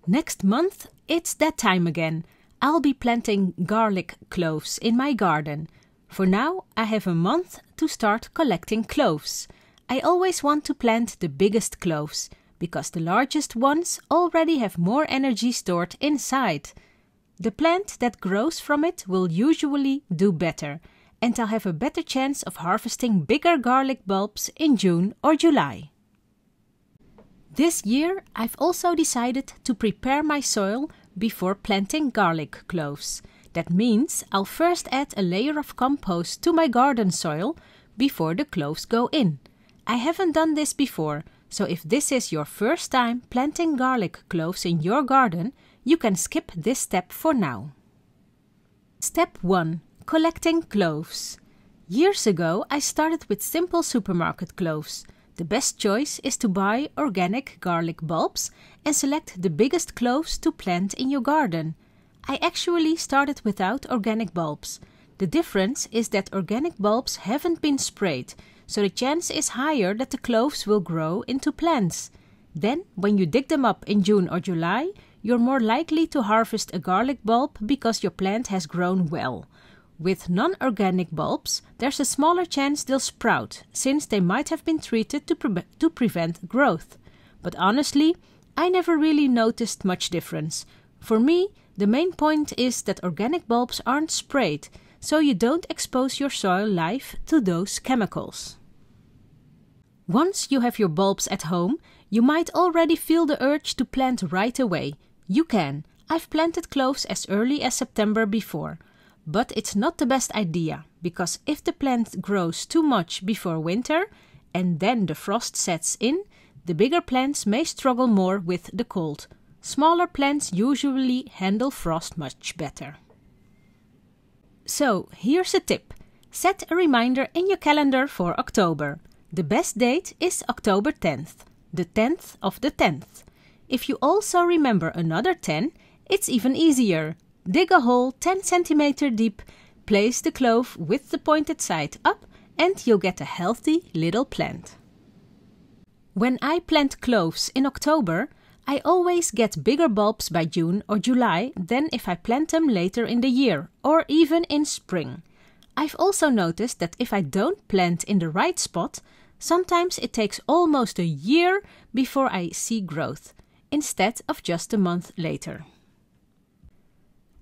Next month, it's that time again. I'll be planting garlic cloves in my garden. For now, I have a month to start collecting cloves. I always want to plant the biggest cloves, because the largest ones already have more energy stored inside. The plant that grows from it will usually do better, and I'll have a better chance of harvesting bigger garlic bulbs in June or July. This year, I've also decided to prepare my soil before planting garlic cloves. That means I'll first add a layer of compost to my garden soil before the cloves go in. I haven't done this before, so if this is your first time planting garlic cloves in your garden, you can skip this step for now. Step 1. Collecting cloves. Years ago, I started with simple supermarket cloves. The best choice is to buy organic garlic bulbs and select the biggest cloves to plant in your garden. I actually started without organic bulbs. The difference is that organic bulbs haven't been sprayed, so the chance is higher that the cloves will grow into plants. Then, when you dig them up in June or July, you're more likely to harvest a garlic bulb because your plant has grown well. With non-organic bulbs, there's a smaller chance they'll sprout, since they might have been treated to prevent growth. But honestly, I never really noticed much difference. For me, the main point is that organic bulbs aren't sprayed, so you don't expose your soil life to those chemicals. Once you have your bulbs at home, you might already feel the urge to plant right away. You can. I've planted cloves as early as September before. But it's not the best idea, because if the plant grows too much before winter and then the frost sets in, the bigger plants may struggle more with the cold. Smaller plants usually handle frost much better. So, here's a tip. Set a reminder in your calendar for October. The best date is October 10th, the 10th of the 10th. If you also remember another 10, it's even easier. Dig a hole 10 cm deep, place the clove with the pointed side up, and you'll get a healthy little plant. When I plant cloves in October, I always get bigger bulbs by June or July than if I plant them later in the year, or even in spring. I've also noticed that if I don't plant in the right spot, sometimes it takes almost a year before I see growth, instead of just a month later.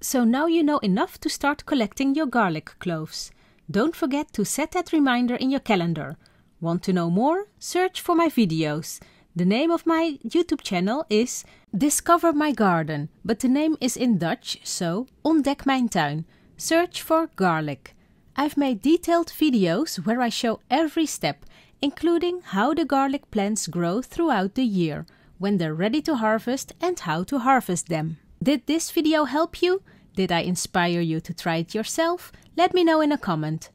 So now you know enough to start collecting your garlic cloves. Don't forget to set that reminder in your calendar. Want to know more? Search for my videos. The name of my YouTube channel is Discover My Garden, but the name is in Dutch, so Ontdek Mijn Tuin. Search for garlic. I've made detailed videos where I show every step, including how the garlic plants grow throughout the year, when they're ready to harvest and how to harvest them. Did this video help you? Did I inspire you to try it yourself? Let me know in a comment.